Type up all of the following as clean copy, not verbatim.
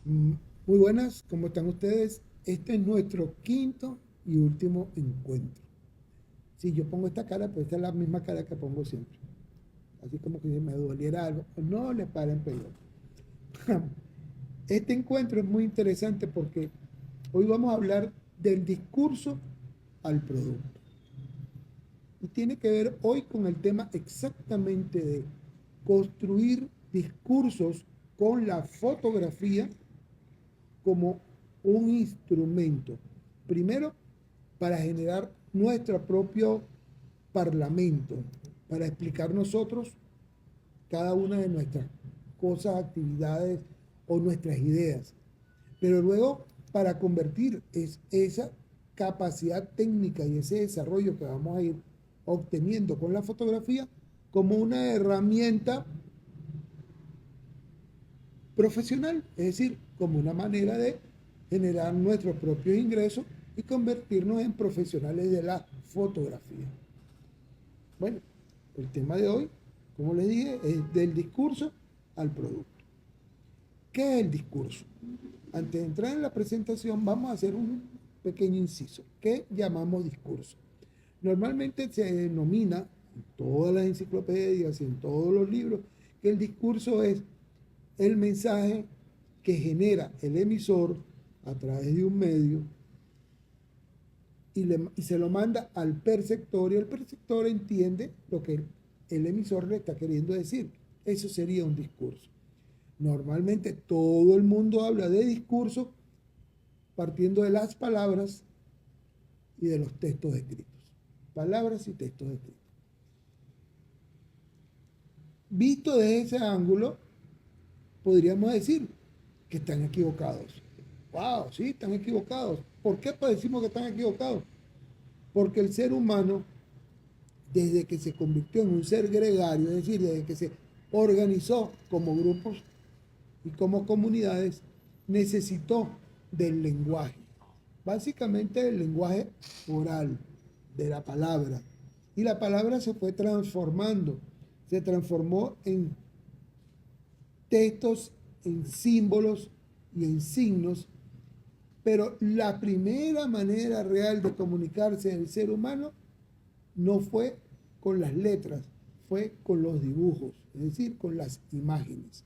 Mm, Muy buenas, ¿cómo están ustedes? Este es nuestro quinto y último encuentro. Si yo pongo esta cara, pues esta es la misma cara que pongo siempre. Así como que si me doliera algo, no le paren pelota. Este encuentro es muy interesante porque hoy vamos a hablar del discurso al producto. Y tiene que ver hoy con el tema exactamente de construir discursos con la fotografía como un instrumento. Primero, para generar nuestro propio parlamento, para explicar nosotros cada una de nuestras cosas, actividades o nuestras ideas. Pero luego, para convertir esa capacidad técnica y ese desarrollo que vamos a ir obteniendo con la fotografía como una herramienta profesional, es decir, como una manera de generar nuestros propios ingresos y convertirnos en profesionales de la fotografía. Bueno, el tema de hoy, como les dije, es del discurso al producto. ¿Qué es el discurso? Antes de entrar en la presentación, vamos a hacer un pequeño inciso. ¿Qué llamamos discurso? Normalmente se denomina en todas las enciclopedias y en todos los libros que el discurso es el mensaje que genera el emisor a través de un medio y se lo manda al perceptor y el perceptor entiende lo que el emisor le está queriendo decir. Eso sería un discurso. Normalmente todo el mundo habla de discurso partiendo de las palabras y de los textos escritos. Palabras y textos escritos. Visto desde ese ángulo, podríamos decir que están equivocados. Wow, sí, están equivocados. ¿Por qué decimos que están equivocados? Porque el ser humano, desde que se convirtió en un ser gregario, es decir, desde que se organizó como grupos y como comunidades, necesitó del lenguaje. Básicamente el lenguaje oral, de la palabra. Y la palabra se fue transformando, se transformó en textos, en símbolos y en signos, pero la primera manera real de comunicarse del ser humano no fue con las letras, fue con los dibujos, es decir, con las imágenes.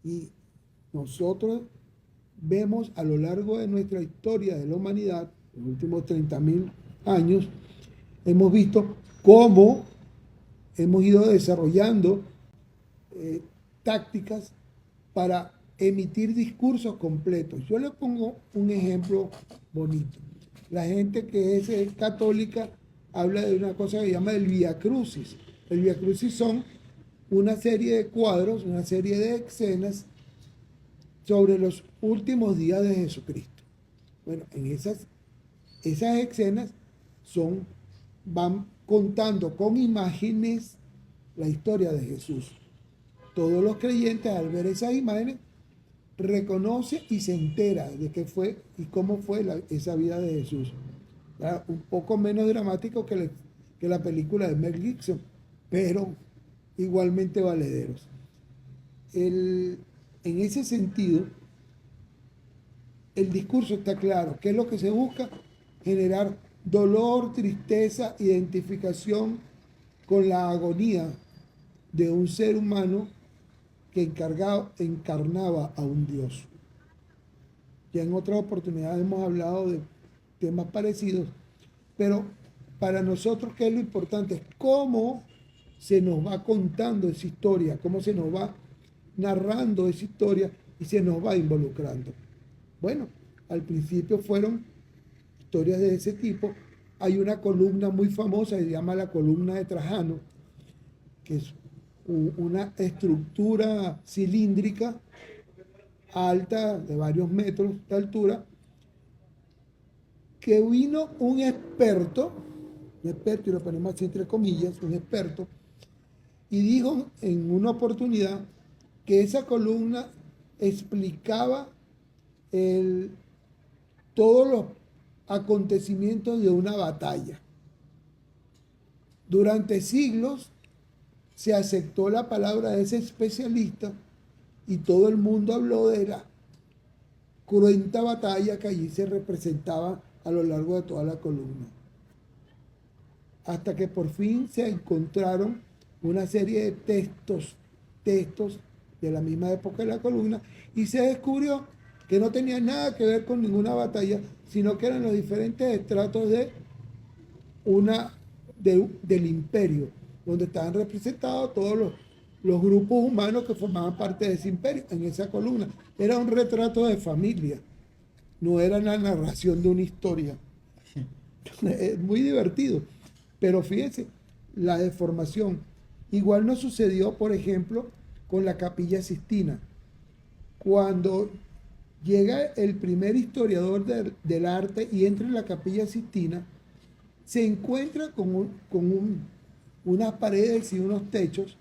Y nosotros vemos a lo largo de nuestra historia de la humanidad, en los últimos 30.000 años, hemos visto cómo hemos ido desarrollando eh, tácticas para emitir discursos completos. Yo le pongo un ejemplo bonito. La gente que es católica habla de una cosa que se llama el Via Crucis. El Via Crucis son una serie de cuadros, una serie de escenas sobre los últimos días de Jesucristo. Bueno, en esas escenas van contando con imágenes la historia de Jesús. Todos los creyentes al ver esas imágenes reconoce y se entera de qué fue y cómo fue esa vida de Jesús. Un poco menos dramático que la película de Mel Gibson, pero igualmente valederos. En ese sentido, el discurso está claro. ¿Qué es lo que se busca? Generar dolor, tristeza, identificación con la agonía de un ser humano que encarnaba a un Dios. Ya en otras oportunidades hemos hablado de temas parecidos, pero para nosotros, ¿qué es lo importante? Es cómo se nos va contando esa historia, cómo se nos va narrando esa historia y se nos va involucrando. Bueno, al principio fueron historias de ese tipo. Hay una columna muy famosa que se llama la columna de Trajano, que es una estructura cilíndrica alta de varios metros de altura, que vino un experto, y lo ponemos así entre comillas, un experto, y dijo en una oportunidad que esa columna explicaba el, todos los acontecimientos de una batalla. Durante siglos se aceptó la palabra de ese especialista y todo el mundo habló de la cruenta batalla que allí se representaba a lo largo de toda la columna. Hasta que por fin se encontraron una serie de textos de la misma época de la columna, y se descubrió que no tenía nada que ver con ninguna batalla, sino que eran los diferentes estratos del imperio, donde estaban representados todos los grupos humanos que formaban parte de ese imperio en esa columna. Era un retrato de familia, no era la narración de una historia. Es muy divertido, pero fíjense, la deformación. Igual nos sucedió, por ejemplo, con la Capilla Sixtina. Cuando llega el primer historiador del arte y entra en la Capilla Sixtina, se encuentra con unas paredes y unos techos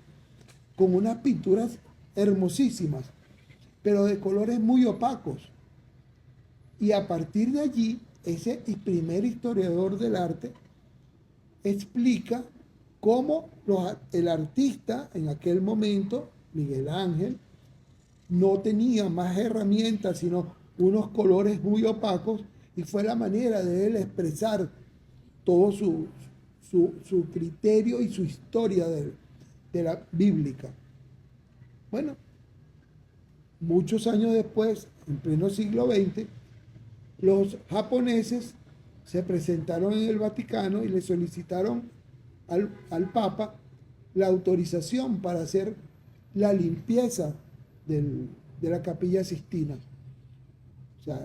con unas pinturas hermosísimas, pero de colores muy opacos. Y a partir de allí, ese primer historiador del arte explica cómo el artista en aquel momento, Miguel Ángel, no tenía más herramientas sino unos colores muy opacos, y fue la manera de él expresar todo su criterio y su historia de la bíblica. Bueno, muchos años después, en pleno siglo XX, los japoneses se presentaron en el Vaticano y le solicitaron al Papa la autorización para hacer la limpieza de la Capilla Sixtina. O sea,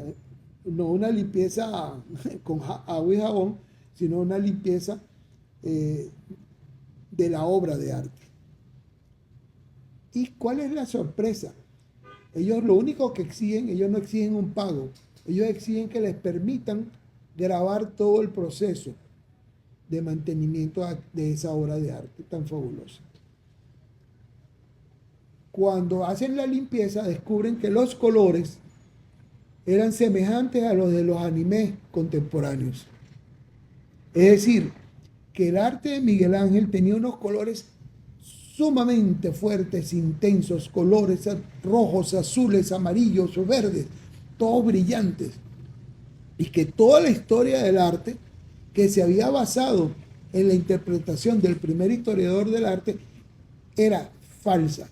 no una limpieza con agua y jabón, sino una limpieza de la obra de arte. ¿Y cuál es la sorpresa? Ellos lo único que exigen, ellos no exigen un pago, ellos exigen que les permitan grabar todo el proceso de mantenimiento de esa obra de arte tan fabulosa. Cuando hacen la limpieza, descubren que los colores eran semejantes a los de los animes contemporáneos. Es decir, que el arte de Miguel Ángel tenía unos colores sumamente fuertes, intensos, colores rojos, azules, amarillos o verdes, todos brillantes. Y que toda la historia del arte, que se había basado en la interpretación del primer historiador del arte, era falsa.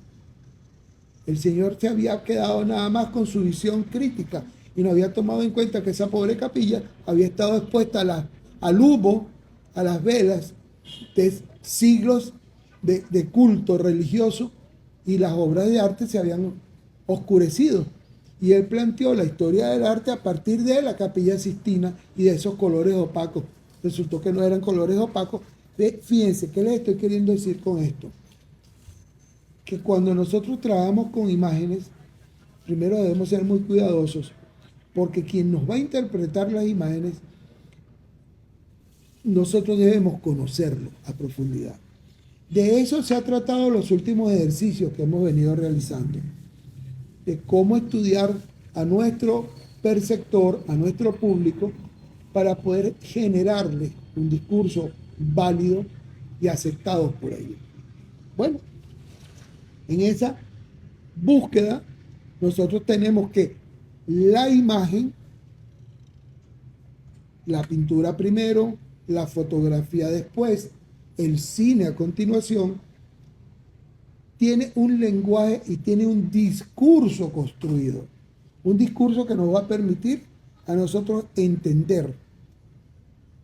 El señor se había quedado nada más con su visión crítica y no había tomado en cuenta que esa pobre capilla había estado expuesta al humo, a las velas de siglos de culto religioso, y las obras de arte se habían oscurecido. Y él planteó la historia del arte a partir de la Capilla Sixtina y de esos colores opacos. Resultó que no eran colores opacos. Fíjense, ¿qué les estoy queriendo decir con esto? Que cuando nosotros trabajamos con imágenes, primero debemos ser muy cuidadosos, porque quien nos va a interpretar las imágenes, nosotros debemos conocerlo a profundidad. De eso se ha tratado los últimos ejercicios que hemos venido realizando, de cómo estudiar a nuestro perceptor, a nuestro público, para poder generarle un discurso válido y aceptado por ellos. Bueno, en esa búsqueda nosotros tenemos que la imagen, la pintura primero, la fotografía después, el cine a continuación, tiene un lenguaje y tiene un discurso construido. Un discurso que nos va a permitir a nosotros entender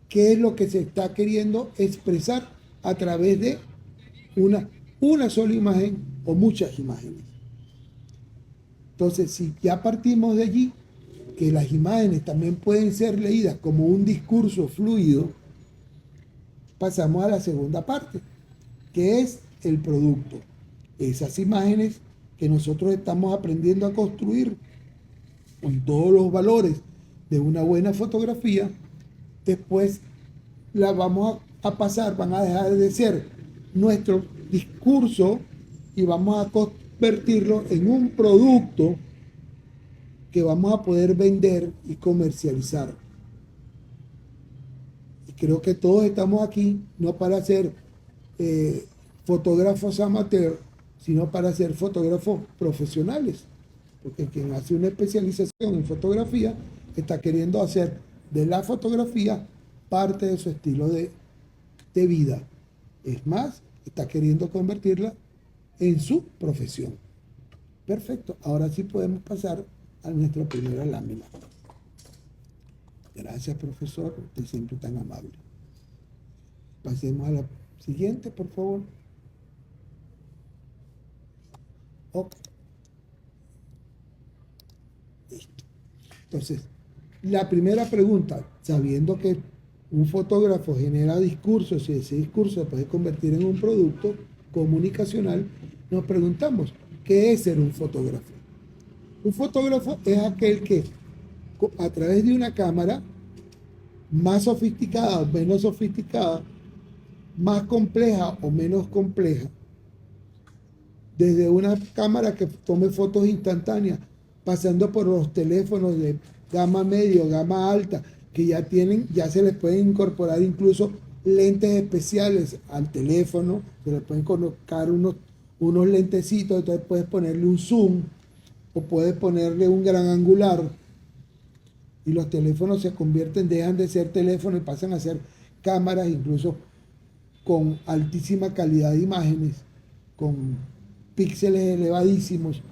qué es lo que se está queriendo expresar a través de una sola imagen o muchas imágenes. Entonces, si ya partimos de allí, que las imágenes también pueden ser leídas como un discurso fluido, pasamos a la segunda parte, que es el producto. Esas imágenes que nosotros estamos aprendiendo a construir con todos los valores de una buena fotografía, después las vamos a pasar, van a dejar de ser nuestro discurso y vamos a convertirlo en un producto que vamos a poder vender y comercializar. Y creo que todos estamos aquí no para ser fotógrafos amateur, sino para ser fotógrafos profesionales. porque quien hace una especialización en fotografía está queriendo hacer de la fotografía parte de su estilo de vida. Es más, está queriendo convertirla en su profesión. Perfecto, ahora sí podemos pasar a nuestra primera lámina. Gracias, profesor, usted siempre tan amable. Pasemos a la siguiente, por favor. Ok. Listo. Entonces, la primera pregunta, sabiendo que un fotógrafo genera discursos y ese discurso se puede convertir en un producto comunicacional, nos preguntamos, ¿qué es ser un fotógrafo? Un fotógrafo es aquel que a través de una cámara más sofisticada o menos sofisticada, más compleja o menos compleja, desde una cámara que tome fotos instantáneas, pasando por los teléfonos de gama medio, gama alta, que ya se les pueden incorporar incluso lentes especiales al teléfono, se le pueden colocar unos lentecitos, entonces puedes ponerle un zoom o puedes ponerle un gran angular y los teléfonos se convierten, dejan de ser teléfonos y pasan a ser cámaras, incluso con altísima calidad de imágenes, con píxeles elevadísimos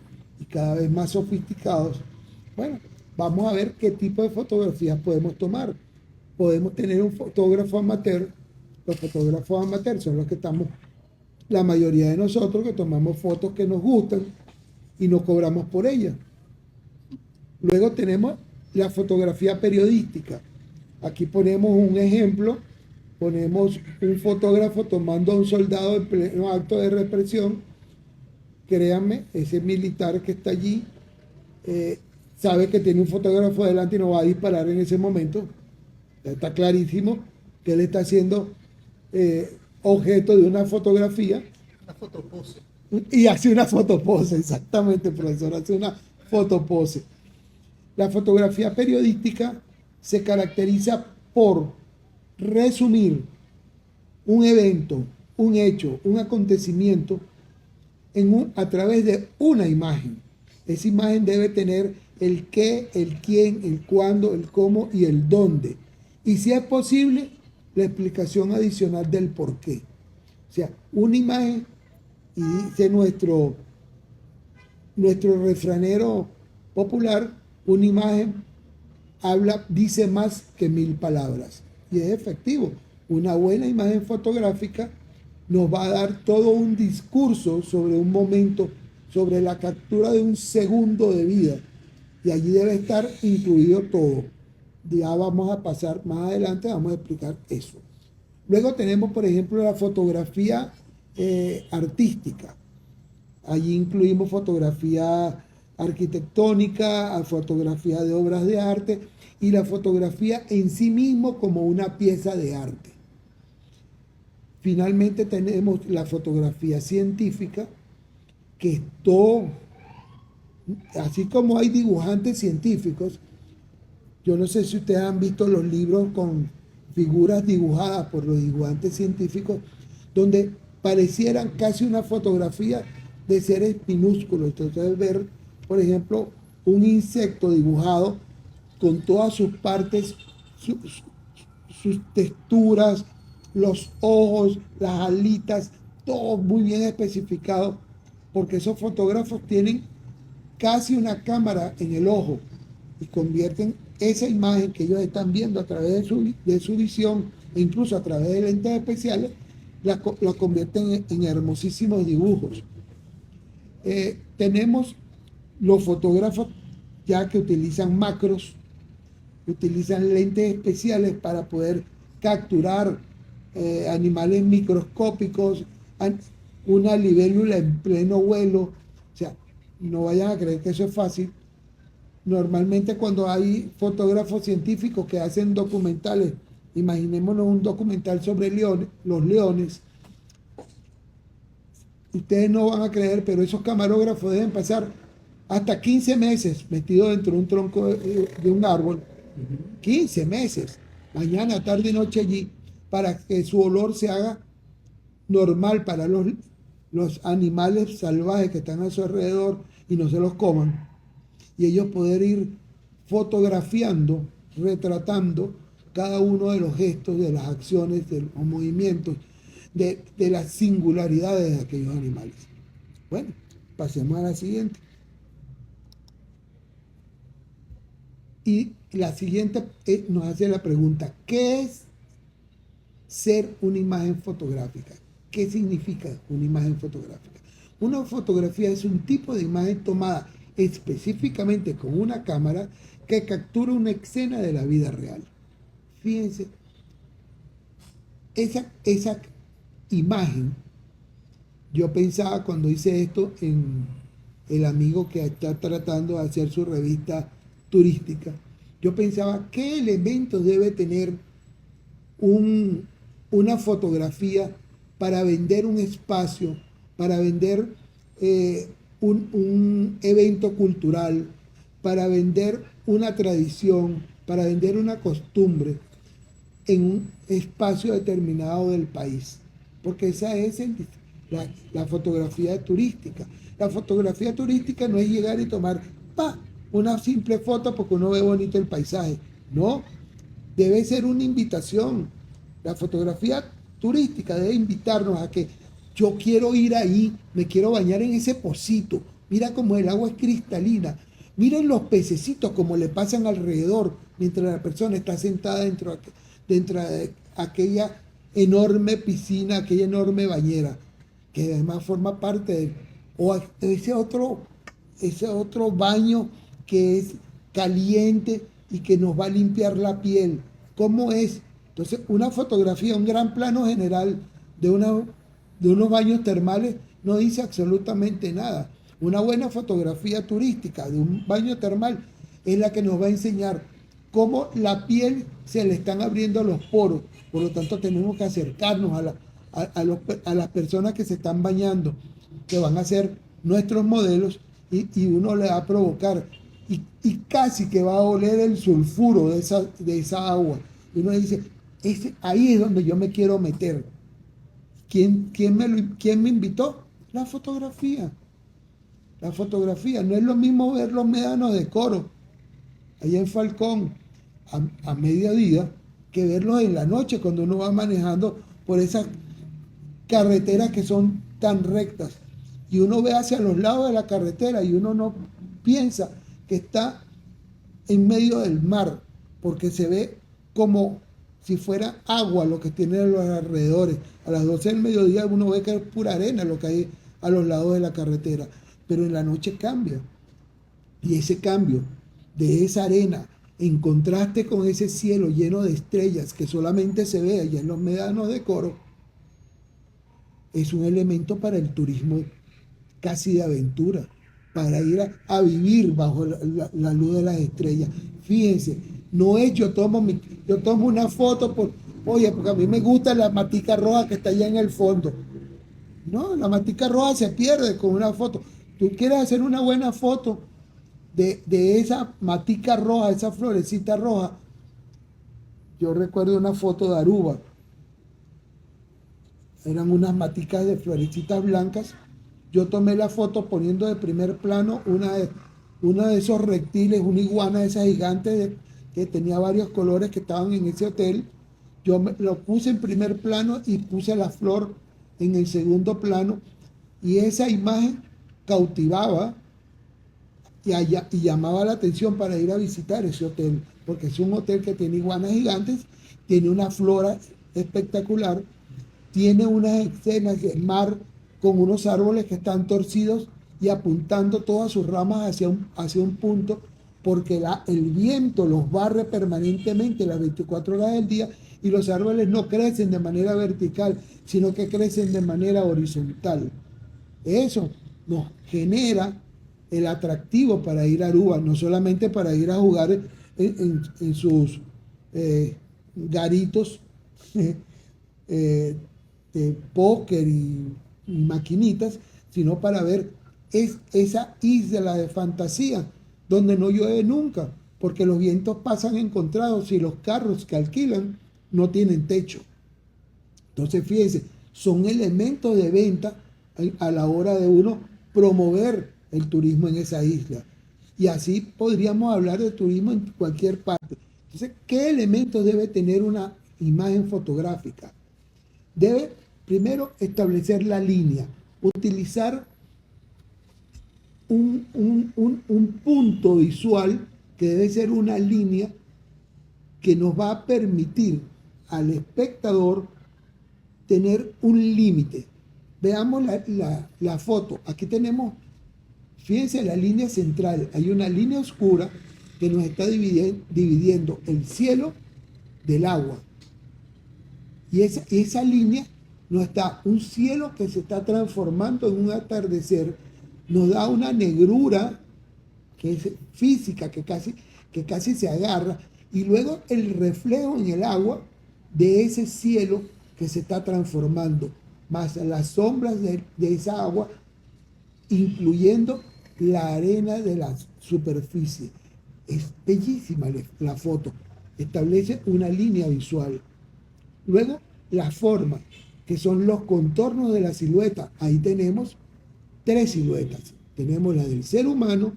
y cada vez más sofisticados. Bueno, vamos a ver qué tipo de fotografías podemos tomar. Podemos tener un fotógrafo amateur. Los fotógrafos amateurs son los que estamos, la mayoría de nosotros, que tomamos fotos que nos gustan y no cobramos por ellas. Luego tenemos la fotografía periodística. Aquí ponemos un ejemplo. Ponemos un fotógrafo tomando a un soldado en pleno acto de represión. Créanme, ese militar que está allí sabe que tiene un fotógrafo delante y no va a disparar en ese momento. Está clarísimo que él está siendo objeto de una fotografía. Una fotopose. Y hace una fotopose, exactamente, profesor, hace una fotopose. La fotografía periodística se caracteriza por resumir un evento, un hecho, un acontecimiento a través de una imagen. Esa imagen debe tener el qué, el quién, el cuándo, el cómo y el dónde. Y si es posible, la explicación adicional del por qué. O sea, una imagen, y dice nuestro refranero popular, una imagen dice más que 1000 palabras. Y es efectivo. Una buena imagen fotográfica nos va a dar todo un discurso sobre un momento, sobre la captura de un segundo de vida. Y allí debe estar incluido todo. Ya vamos a pasar más adelante, vamos a explicar eso. Luego tenemos, por ejemplo, la fotografía artística. Allí incluimos fotografía arquitectónica, fotografía de obras de arte y la fotografía en sí mismo como una pieza de arte. Finalmente tenemos la fotografía científica, que es todo, así como hay dibujantes científicos. Yo no sé si ustedes han visto los libros con figuras dibujadas por los dibujantes científicos, donde parecieran casi una fotografía de seres minúsculos. Entonces ver, por ejemplo, un insecto dibujado con todas sus partes, sus texturas, los ojos, las alitas, todo muy bien especificado, porque esos fotógrafos tienen casi una cámara en el ojo y convierten esa imagen que ellos están viendo a través de su visión e incluso a través de lentes especiales, la convierten en hermosísimos dibujos. Tenemos los fotógrafos ya que utilizan macros, utilizan lentes especiales para poder capturar animales microscópicos, una libélula en pleno vuelo. O sea, no vayan a creer que eso es fácil. Normalmente cuando hay fotógrafos científicos que hacen documentales, imaginémonos un documental sobre los leones, ustedes no van a creer, pero esos camarógrafos deben pasar hasta 15 meses metidos dentro de un tronco de un árbol. 15 meses, mañana, tarde y noche allí, para que su olor se haga normal para los animales salvajes que están a su alrededor y no se los coman. y ellos poder ir fotografiando, retratando cada uno de los gestos, de las acciones, de los movimientos, de las singularidades de aquellos animales. Bueno, pasemos a la siguiente. Y la siguiente nos hace la pregunta, ¿qué es ser una imagen fotográfica? ¿Qué significa una imagen fotográfica? Una fotografía es un tipo de imagen tomada específicamente con una cámara que captura una escena de la vida real. Fíjense, esa imagen, yo pensaba cuando hice esto en el amigo que está tratando de hacer su revista turística, yo pensaba qué elementos debe tener una fotografía para vender un espacio, para vender un evento cultural, para vender una tradición, para vender una costumbre en un espacio determinado del país. Porque esa es la fotografía turística. La fotografía turística no es llegar y tomar una simple foto porque uno ve bonito el paisaje. No, debe ser una invitación. La fotografía turística debe invitarnos a que yo quiero ir ahí, me quiero bañar en ese pocito. Mira cómo el agua es cristalina. Miren los pececitos como le pasan alrededor mientras la persona está sentada dentro de aquella enorme piscina, aquella enorme bañera, que además forma parte de... O ese otro baño que es caliente y que nos va a limpiar la piel. ¿Cómo es? Entonces, una fotografía, un gran plano general de unos baños termales no dice absolutamente nada. Una buena fotografía turística de un baño termal es la que nos va a enseñar cómo la piel se le están abriendo los poros. Por lo tanto, tenemos que acercarnos a las personas que se están bañando, que van a ser nuestros modelos, y uno le va a provocar y casi que va a oler el sulfuro de esa agua. Y uno dice, ahí es donde yo me quiero meter. ¿Quién me invitó? La fotografía. La fotografía. No es lo mismo ver los médanos de Coro, allá en Falcón, a mediodía, que verlos en la noche cuando uno va manejando por esas carreteras que son tan rectas. Y uno ve hacia los lados de la carretera y uno no piensa que está en medio del mar, porque se ve como si fuera agua lo que tiene a los alrededores. A las 12 del mediodía uno ve que es pura arena lo que hay a los lados de la carretera, pero en la noche cambia. Y ese cambio de esa arena en contraste con ese cielo lleno de estrellas que solamente se ve allá en los médanos de Coro, es un elemento para el turismo casi de aventura, para ir a vivir bajo la luz de las estrellas. Fíjense, no es yo tomo una foto porque a mí me gusta la matica roja que está allá en el fondo. No, la matica roja se pierde con una foto. Tú quieres hacer una buena foto de esa matica roja, esa florecita roja. Yo recuerdo una foto de Aruba. Eran unas maticas de florecitas blancas. Yo tomé la foto poniendo de primer plano uno de esos reptiles, una iguana de esas gigantes que tenía varios colores que estaban en ese hotel. Yo lo puse en primer plano y puse la flor en el segundo plano. Y esa imagen cautivaba y llamaba la atención para ir a visitar ese hotel. Porque es un hotel que tiene iguanas gigantes, tiene una flora espectacular, tiene unas escenas de mar con unos árboles que están torcidos y apuntando todas sus ramas hacia un punto, porque el viento los barre permanentemente las 24 horas del día y los árboles no crecen de manera vertical, sino que crecen de manera horizontal. Eso nos genera el atractivo para ir a Aruba, no solamente para ir a jugar en sus garitos de póker y maquinitas, sino para ver esa isla de fantasía donde no llueve nunca, porque los vientos pasan encontrados y los carros que alquilan no tienen techo. Entonces, fíjense, son elementos de venta a la hora de uno promover el turismo en esa isla. Y así podríamos hablar de turismo en cualquier parte. Entonces, ¿qué elementos debe tener una imagen fotográfica? Debe primero establecer la línea, utilizar un punto visual que debe ser una línea que nos va a permitir al espectador tener un límite. Veamos la foto. Aquí tenemos, fíjense la línea central. Hay una línea oscura que nos está dividiendo el cielo del agua. Y esa línea nos está un cielo que se está transformando en un atardecer. Nos da una negrura que es física, que casi se agarra. Y luego el reflejo en el agua de ese cielo que se está transformando, más las sombras de esa agua, incluyendo la arena de la superficie. Es bellísima la foto, establece una línea visual. Luego, la forma, que son los contornos de la silueta. Ahí tenemos tres siluetas. Tenemos la del ser humano,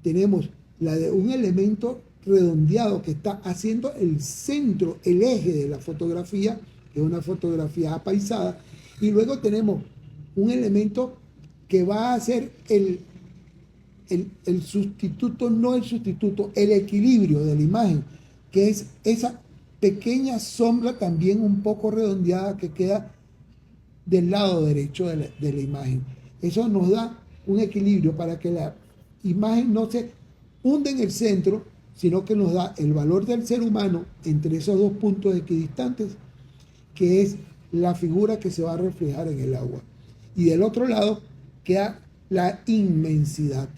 tenemos la de un elemento redondeado que está haciendo el centro, el eje de la fotografía, que es una fotografía apaisada, y luego tenemos un elemento que va a ser el sustituto, no el sustituto, el equilibrio de la imagen, que es esa pequeña sombra también un poco redondeada que queda del lado derecho de la imagen. Eso nos da un equilibrio para que la imagen no se hunda en el centro, sino que nos da el valor del ser humano entre esos dos puntos equidistantes, que es la figura que se va a reflejar en el agua. Y del otro lado queda la inmensidad.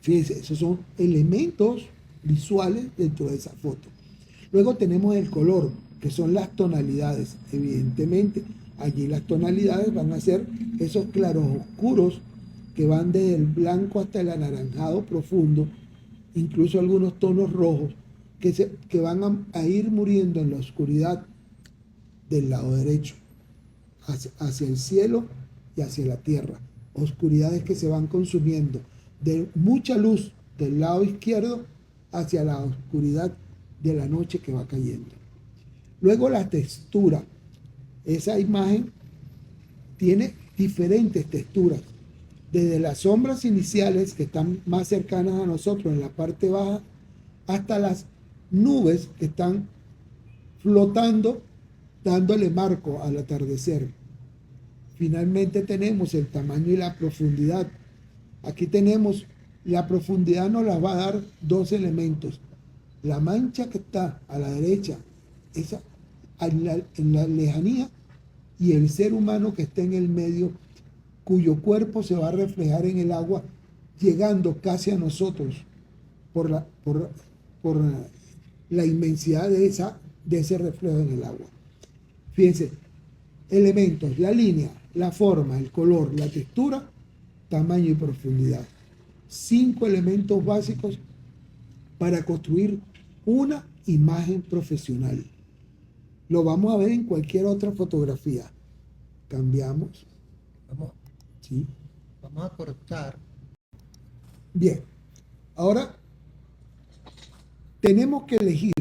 Fíjense, esos son elementos visuales dentro de esa foto. Luego tenemos el color, que son las tonalidades. Evidentemente, allí las tonalidades van a ser esos claros oscuros que van desde el blanco hasta el anaranjado profundo, incluso algunos tonos rojos que van a ir muriendo en la oscuridad del lado derecho, hacia el cielo y hacia la tierra. Oscuridades que se van consumiendo de mucha luz del lado izquierdo hacia la oscuridad de la noche que va cayendo. Luego la textura. Esa imagen tiene diferentes texturas, desde las sombras iniciales que están más cercanas a nosotros en la parte baja, hasta las nubes que están flotando, dándole marco al atardecer. Finalmente tenemos el tamaño y la profundidad. Aquí tenemos la profundidad, nos la va a dar dos elementos. La mancha que está a la derecha, esa en la lejanía, y el ser humano que está en el medio, cuyo cuerpo se va a reflejar en el agua, llegando casi a nosotros por la inmensidad de ese reflejo en el agua. Fíjense, elementos, la línea, la forma, el color, la textura, tamaño y profundidad. 5 elementos básicos para construir una imagen profesional. Lo vamos a ver en cualquier otra fotografía. Cambiamos. ¿Sí? Vamos a cortar. Bien. Ahora tenemos que elegir,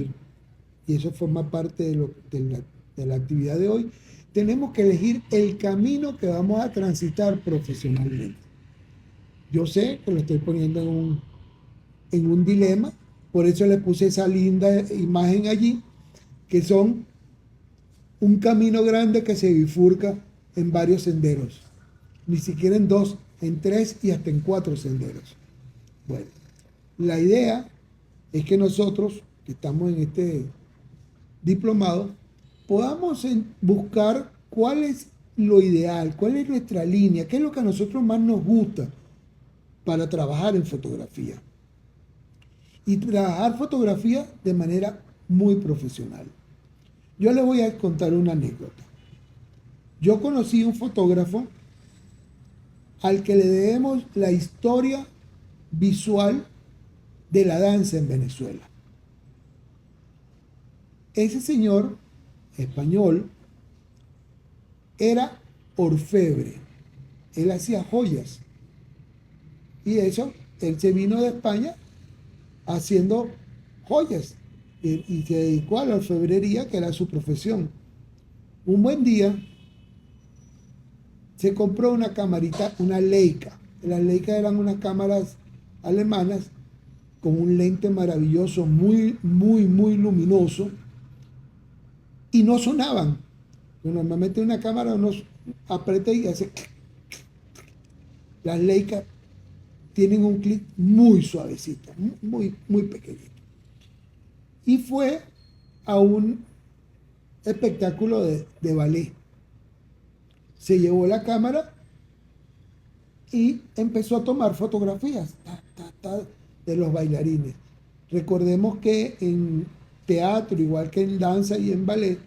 y eso forma parte de la actividad de hoy, tenemos que elegir el camino que vamos a transitar profesionalmente. Yo sé que lo estoy poniendo en un dilema, por eso le puse esa linda imagen allí, que son un camino grande que se bifurca en varios senderos, ni siquiera en 2, en 3 y hasta en 4 senderos. Bueno, la idea es que nosotros, que estamos en este diplomado, podamos buscar cuál es lo ideal, cuál es nuestra línea, qué es lo que a nosotros más nos gusta para trabajar en fotografía. Y trabajar fotografía de manera muy profesional. Yo les voy a contar una anécdota. Yo conocí un fotógrafo al que le debemos la historia visual de la danza en Venezuela. Ese señor español era orfebre. Él hacía joyas. Y eso él se vino de España haciendo joyas y se dedicó a la orfebrería, que era su profesión. Un buen día se compró una camarita, una Leica. Las Leica eran unas cámaras alemanas con un lente maravilloso, muy, muy, muy luminoso, y no sonaban. Normalmente una cámara uno aprieta y hace... Las Leica tienen un clic muy suavecito, muy, muy pequeñito. Y fue a un espectáculo de ballet. Se llevó la cámara y empezó a tomar fotografías de los bailarines. Recordemos que en teatro, igual que en danza y en ballet,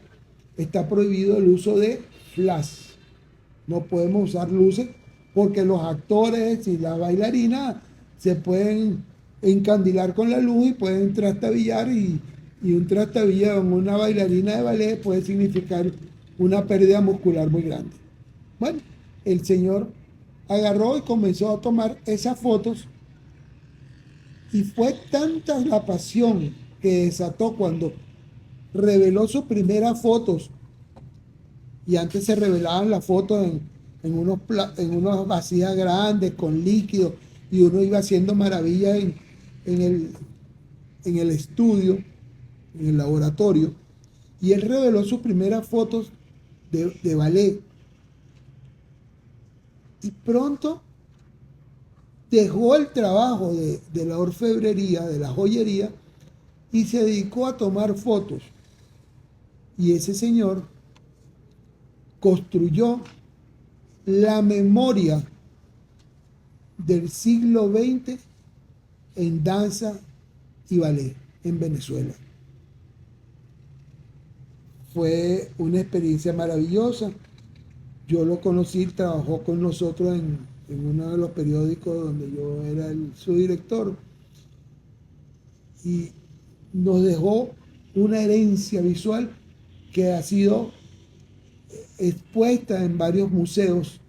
está prohibido el uso de flash. No podemos usar luces porque los actores y las bailarinas se pueden encandilar con la luz y pueden trastabillar, y un trastabillado en una bailarina de ballet puede significar una pérdida muscular muy grande. Bueno, el señor agarró y comenzó a tomar esas fotos, y fue tanta la pasión que desató cuando reveló sus primeras fotos. Y antes se revelaban las fotos en unas vasijas grandes con líquido, y uno iba haciendo maravillas en el estudio, en el laboratorio. Y él reveló sus primeras fotos de ballet. Y pronto dejó el trabajo de la orfebrería, de la joyería, y se dedicó a tomar fotos. Y ese señor construyó la memoria del siglo XX en danza y ballet en Venezuela. Fue una experiencia maravillosa. Yo lo conocí, trabajó con nosotros en uno de los periódicos donde yo era el subdirector, y nos dejó una herencia visual que ha sido expuesta en varios museos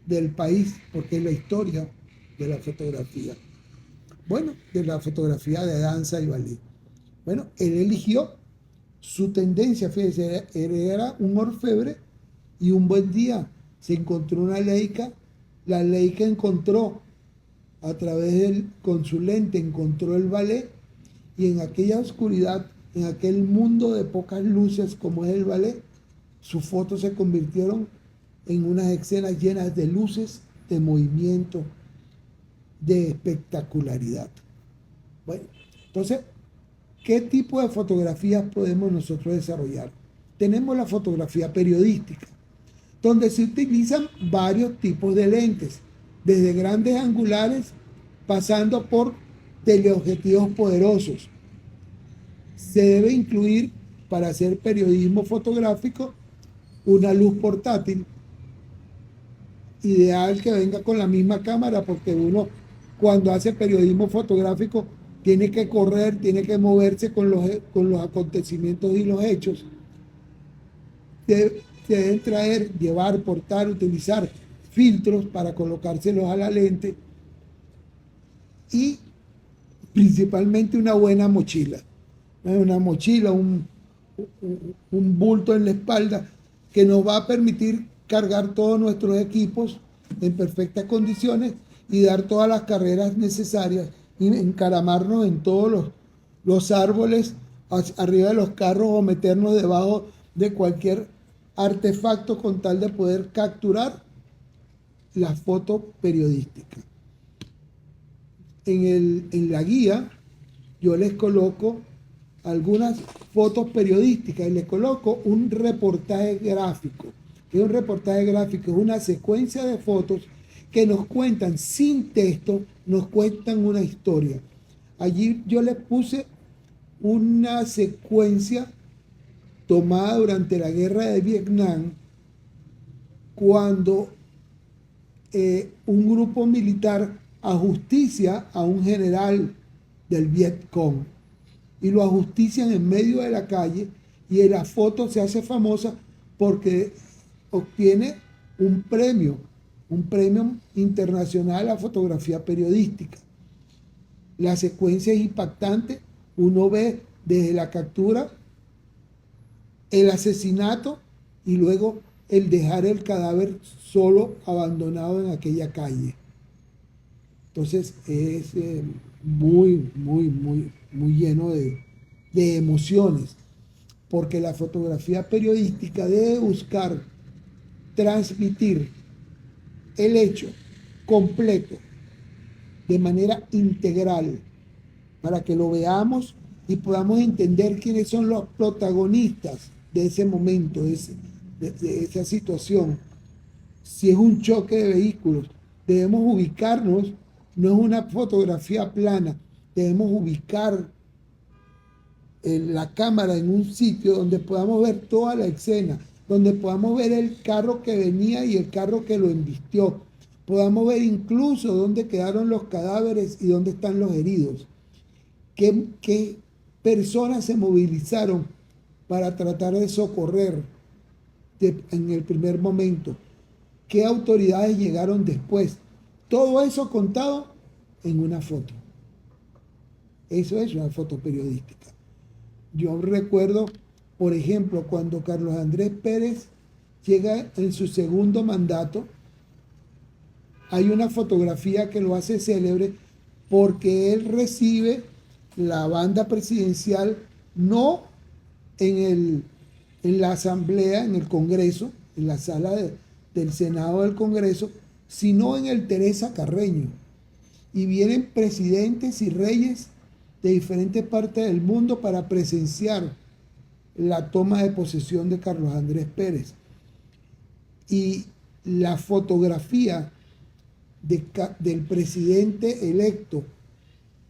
del país, porque es la historia de la fotografía. Bueno, de la fotografía de danza y ballet. Bueno, él eligió su tendencia, fíjese, él era un orfebre, y un buen día se encontró una Leica. La Leica encontró, a través del, con su lente, encontró el ballet, y en aquella oscuridad, en aquel mundo de pocas luces como es el ballet, sus fotos se convirtieron en unas escenas llenas de luces, de movimiento, de espectacularidad. Bueno, entonces, ¿qué tipo de fotografías podemos nosotros desarrollar? Tenemos la fotografía periodística, donde se utilizan varios tipos de lentes, desde grandes angulares, pasando por teleobjetivos poderosos. Se debe incluir, para hacer periodismo fotográfico, una luz portátil, ideal que venga con la misma cámara, porque uno cuando hace periodismo fotográfico tiene que correr, tiene que moverse con los acontecimientos y los hechos. Se deben traer, llevar, portar, utilizar filtros para colocárselos a la lente, y principalmente una buena mochila. Una mochila, un bulto en la espalda que nos va a permitir cargar todos nuestros equipos en perfectas condiciones y dar todas las carreras necesarias, y encaramarnos en todos los árboles arriba de los carros, o meternos debajo de cualquier artefacto con tal de poder capturar la foto periodística. En la guía yo les coloco algunas fotos periodísticas y les coloco un reportaje gráfico. ¿Qué es un reportaje gráfico? Es una secuencia de fotos que nos cuentan sin texto, nos cuentan una historia. Allí yo les puse una secuencia tomada durante la guerra de Vietnam, cuando un grupo militar ajusticia a un general del Vietcong, y lo ajustician en medio de la calle, y la foto se hace famosa porque obtiene un premio internacional a fotografía periodística. La secuencia es impactante. Uno ve desde la captura, el asesinato y luego el dejar el cadáver solo, abandonado en aquella calle. Entonces es muy lleno de emociones, porque la fotografía periodística debe buscar transmitir el hecho completo, de manera integral, para que lo veamos y podamos entender quiénes son los protagonistas de ese momento, de esa situación. Si es un choque de vehículos, debemos ubicarnos, no es una fotografía plana, debemos ubicar la cámara en un sitio donde podamos ver toda la escena, donde podamos ver el carro que venía y el carro que lo embistió, podamos ver incluso dónde quedaron los cadáveres y dónde están los heridos, qué personas se movilizaron para tratar de socorrer en el primer momento, qué autoridades llegaron después. Todo eso contado en una foto. Eso es una foto periodística. Yo recuerdo, por ejemplo, cuando Carlos Andrés Pérez llega en su segundo mandato, hay una fotografía que lo hace célebre porque él recibe la banda presidencial no en la asamblea, en el Congreso, en la sala del Senado del Congreso, sino en el Teresa Carreño. Y vienen presidentes y reyes de diferentes partes del mundo para presenciar la toma de posesión de Carlos Andrés Pérez. Y la fotografía del presidente electo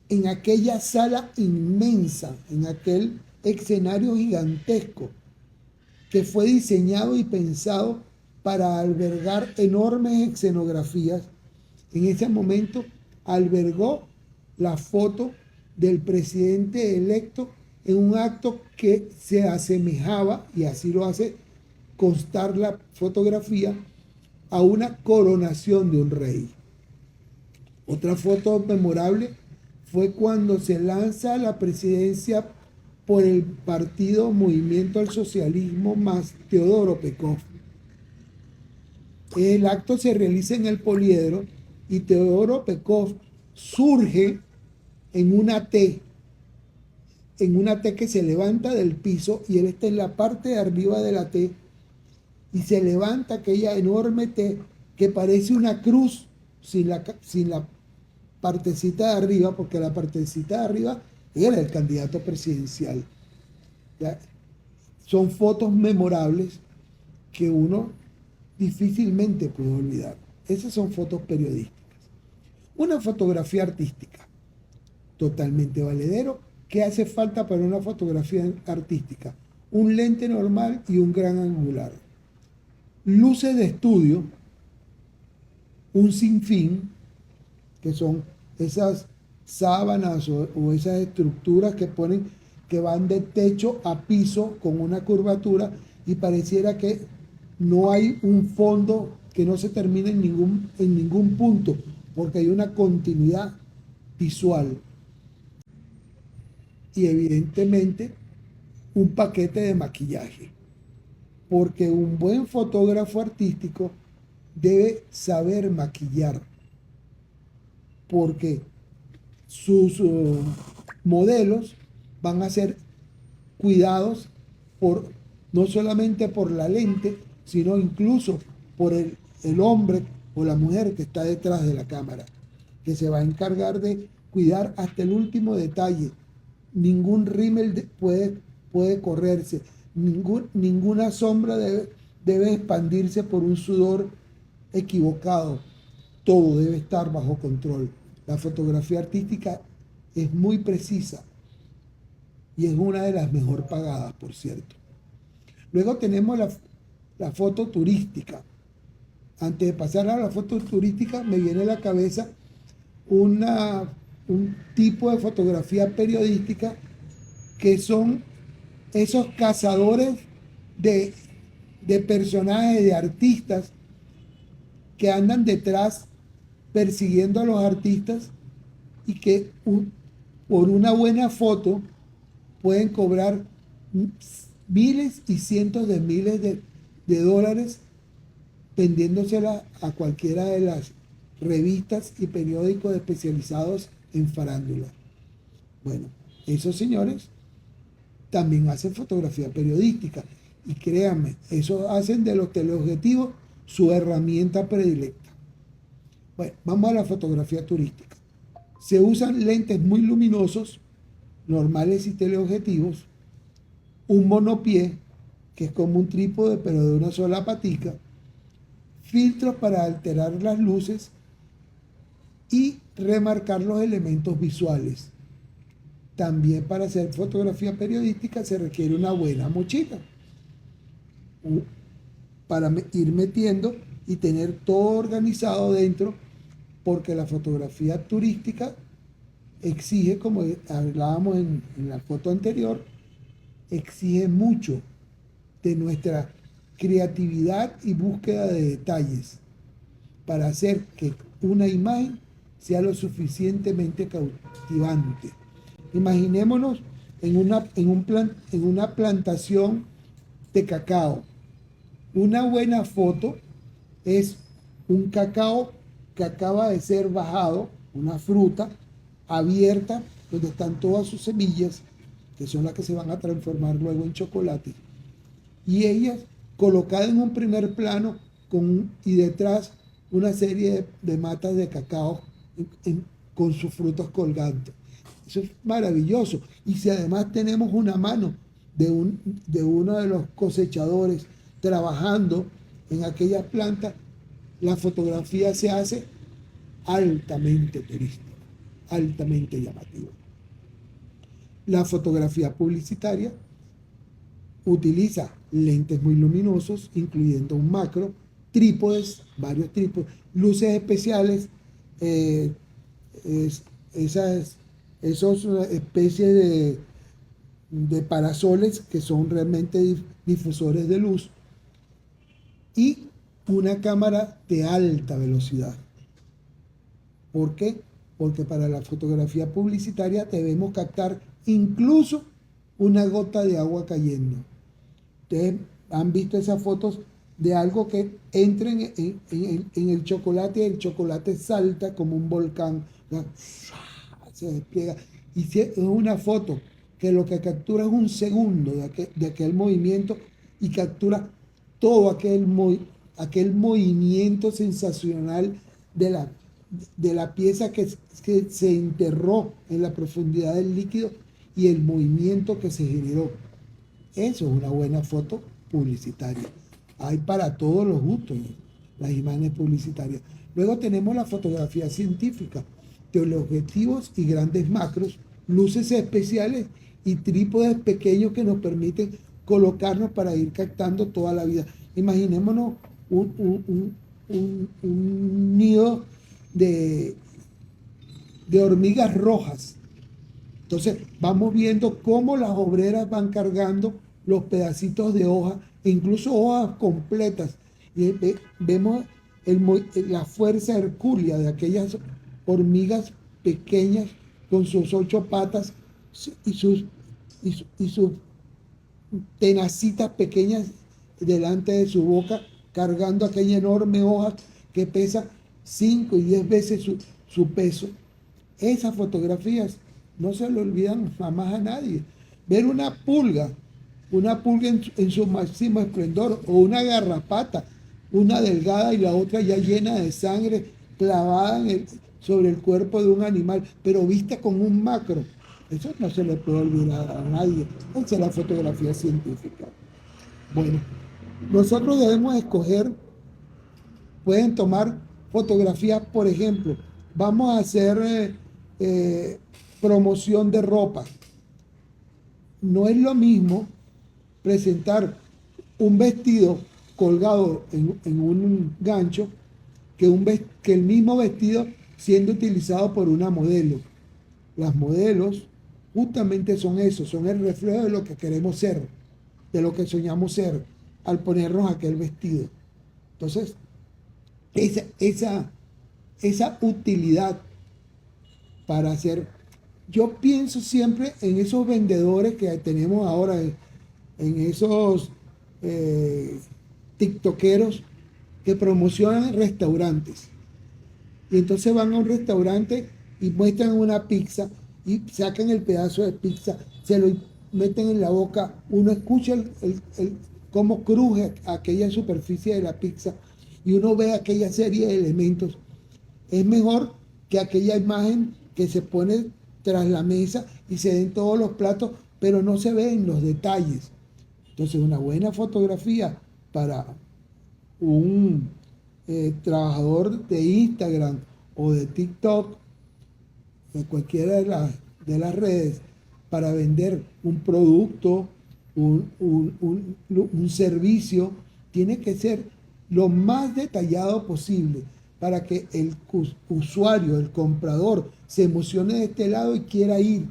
en aquella sala inmensa, en aquel escenario gigantesco que fue diseñado y pensado para albergar enormes escenografías, en ese momento albergó la foto del presidente electo en un acto que se asemejaba, y así lo hace constar la fotografía, a una coronación de un rey. Otra foto memorable fue cuando se lanza la presidencia por el partido Movimiento al Socialismo más Teodoro Pekov. El acto se realiza en el Poliedro y Teodoro Pekov surge en una T que se levanta del piso y él está en la parte de arriba de la T y se levanta aquella enorme T que parece una cruz sin la partecita de arriba, porque la partecita de arriba era el candidato presidencial. ¿Ya? Son fotos memorables que uno difícilmente puede olvidar. Esas son fotos periodísticas. Una fotografía artística, totalmente valedero. ¿Qué hace falta para una fotografía artística? Un lente normal y un gran angular. Luces de estudio, un sinfín, que son esas sábanas o esas estructuras que ponen, que van de techo a piso con una curvatura y pareciera que no hay un fondo que no se termine en ningún punto, porque hay una continuidad visual. Y evidentemente un paquete de maquillaje, porque un buen fotógrafo artístico debe saber maquillar, porque sus modelos van a ser cuidados no solamente por la lente, sino incluso por el hombre o la mujer que está detrás de la cámara, que se va a encargar de cuidar hasta el último detalle. Ningún rímel puede correrse, ninguna sombra debe expandirse por un sudor equivocado. Todo debe estar bajo control. La fotografía artística es muy precisa y es una de las mejor pagadas, por cierto. Luego tenemos la foto turística. Antes de pasar a la foto turística, me viene a la cabeza un tipo de fotografía periodística que son esos cazadores de personajes, de artistas que andan detrás persiguiendo a los artistas y que por una buena foto pueden cobrar miles y cientos de miles de dólares vendiéndosela a cualquiera de las revistas y periódicos especializados en farándula. Bueno, esos señores también hacen fotografía periodística y créanme, eso hacen de los teleobjetivos su herramienta predilecta. Bueno, vamos a la fotografía turística. Se usan lentes muy luminosos, normales y teleobjetivos, un monopié, que es como un trípode pero de una sola patica, filtros para alterar las luces y remarcar los elementos visuales. También para hacer fotografía periodística se requiere una buena mochila para ir metiendo y tener todo organizado dentro, porque la fotografía turística exige, como hablábamos en la foto anterior, exige mucho de nuestra creatividad y búsqueda de detalles para hacer que una imagen sea lo suficientemente cautivante. Imaginémonos en una plantación de cacao. Una buena foto es un cacao que acaba de ser bajado, una fruta abierta, donde están todas sus semillas, que son las que se van a transformar luego en chocolate. Y ellas colocadas en un primer plano y detrás una serie de matas de cacao con sus frutos colgantes. Eso es maravilloso. Y si además tenemos una mano de uno de los cosechadores trabajando en aquellas plantas, la fotografía se hace altamente turística, altamente llamativa. La fotografía publicitaria utiliza lentes muy luminosos, incluyendo un macro, trípodes, varios trípodes, luces especiales, esas especies de parasoles que son realmente difusores de luz, y una cámara de alta velocidad. ¿Por qué? Porque para la fotografía publicitaria debemos captar incluso una gota de agua cayendo. Ustedes han visto esas fotos de algo que entra en el chocolate salta como un volcán, se despliega. Y si es una foto que lo que captura es un segundo de aquel movimiento y captura todo aquel movimiento sensacional de la pieza que se enterró en la profundidad del líquido y el movimiento que se generó. Eso es una buena foto publicitaria. Hay para todos los gustos las imágenes publicitarias. Luego tenemos la fotografía científica, teleobjetivos y grandes macros, luces especiales y trípodes pequeños que nos permiten colocarnos para ir captando toda la vida. Imaginémonos un nido de hormigas rojas. Entonces vamos viendo cómo las obreras van cargando los pedacitos de hoja, e incluso hojas completas. Y vemos la fuerza hercúlea de aquellas hormigas pequeñas con sus 8 patas y sus tenacitas pequeñas delante de su boca, cargando aquella enorme hoja que pesa 5 y 10 veces su peso. Esas fotografías no se le olvidan jamás a nadie. Ver una pulga en su máximo esplendor, o una garrapata, una delgada y la otra ya llena de sangre, clavada sobre el cuerpo de un animal, pero vista con un macro. Eso no se le puede olvidar a nadie. Esa es la fotografía científica. Bueno, nosotros debemos escoger, pueden tomar fotografías, por ejemplo, vamos a hacer promoción de ropa. No es lo mismo presentar un vestido colgado en un gancho que el mismo vestido siendo utilizado por una modelo. Las modelos justamente son eso, son el reflejo de lo que queremos ser, de lo que soñamos ser al ponernos aquel vestido. Entonces, esa utilidad para hacer yo pienso siempre en esos vendedores que tenemos ahora, en esos tiktokeros que promocionan restaurantes. Y entonces van a un restaurante y muestran una pizza y sacan el pedazo de pizza, se lo meten en la boca, uno escucha cómo cruje aquella superficie de la pizza y uno ve aquella serie de elementos. Es mejor que aquella imagen que se pone tras la mesa y se den todos los platos, pero no se ven los detalles. Entonces, una buena fotografía para un trabajador de Instagram o de TikTok, de cualquiera de las redes, para vender un producto, un servicio, tiene que ser lo más detallado posible para que el usuario, el comprador, se emocione de este lado y quiera ir,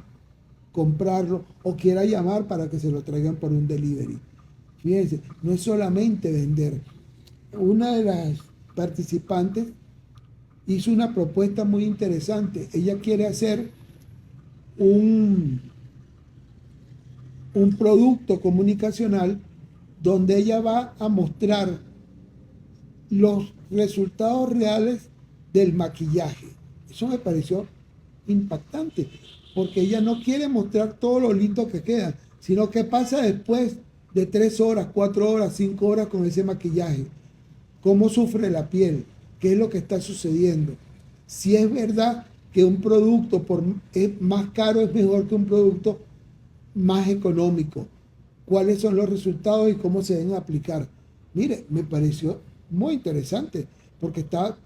comprarlo o quiera llamar para que se lo traigan por un delivery. Fíjense, no es solamente vender. Una de las participantes hizo una propuesta muy interesante. Ella quiere hacer un producto comunicacional donde ella va a mostrar los resultados reales del maquillaje. Eso me pareció impactante, porque ella no quiere mostrar todo lo lindo que queda, sino que pasa después de 3 horas, 4 horas, 5 horas con ese maquillaje. Cómo sufre la piel, qué es lo que está sucediendo. Si es verdad que un producto es más caro es mejor que un producto más económico. ¿Cuáles son los resultados y cómo se deben aplicar? Mire, me pareció muy interesante porque está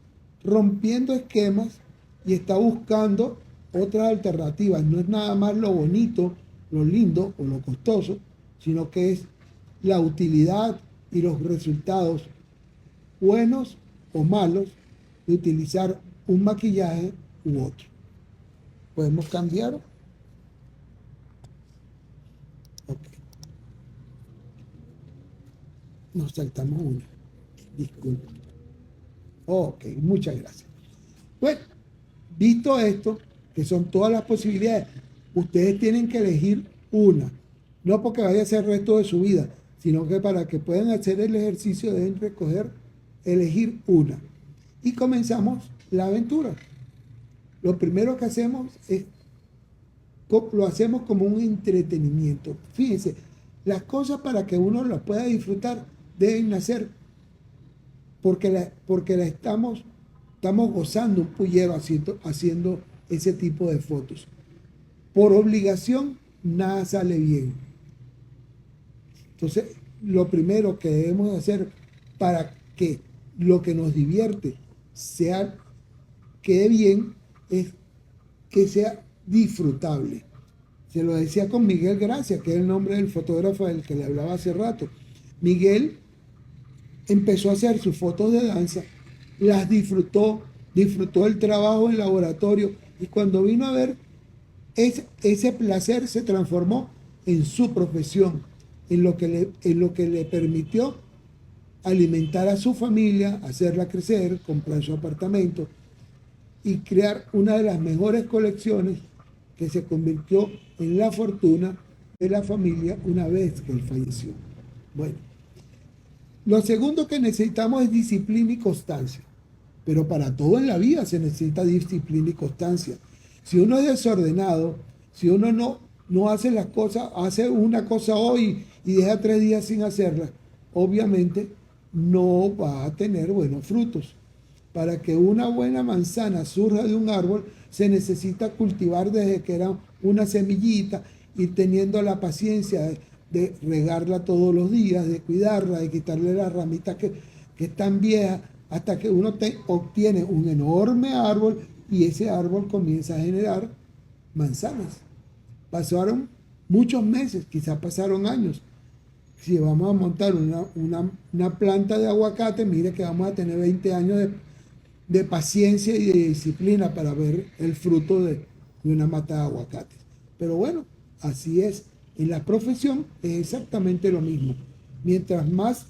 rompiendo esquemas y está buscando otras alternativas. No es nada más lo bonito, lo lindo o lo costoso, sino que es la utilidad y los resultados buenos o malos de utilizar un maquillaje u otro. ¿Podemos cambiar? Ok. Nos saltamos una. Disculpe. Ok, muchas gracias. Bueno, visto esto, que son todas las posibilidades, ustedes tienen que elegir una. No porque vaya a ser el resto de su vida, sino que para que puedan hacer el ejercicio deben elegir una. Y comenzamos la aventura. Lo primero que hacemos lo hacemos como un entretenimiento. Fíjense, las cosas para que uno las pueda disfrutar deben nacer porque estamos gozando un pullero haciendo ese tipo de fotos. Por obligación, nada sale bien. Entonces, lo primero que debemos hacer para que lo que nos divierte quede bien es que sea disfrutable. Se lo decía con Miguel Gracia, que es el nombre del fotógrafo del que le hablaba hace rato. Miguel empezó a hacer sus fotos de danza, las disfrutó el trabajo en laboratorio y cuando vino a ver, ese placer se transformó en su profesión, en lo que le permitió alimentar a su familia, hacerla crecer, comprar su apartamento y crear una de las mejores colecciones que se convirtió en la fortuna de la familia una vez que él falleció. Bueno, lo segundo que necesitamos es disciplina y constancia, pero para todo en la vida se necesita disciplina y constancia. Si uno es desordenado, si uno no hace las cosas, hace una cosa hoy y deja 3 días sin hacerla, obviamente no va a tener buenos frutos. Para que una buena manzana surja de un árbol, se necesita cultivar desde que era una semillita y teniendo la paciencia de regarla todos los días, de cuidarla, de quitarle las ramitas que están viejas, hasta que uno obtiene un enorme árbol y ese árbol comienza a generar manzanas. Pasaron muchos meses, quizás pasaron años. Si vamos a montar una planta de aguacate, mire que vamos a tener 20 años de paciencia y de disciplina para ver el fruto de una mata de aguacates. Pero bueno, así es. En la profesión es exactamente lo mismo. Mientras más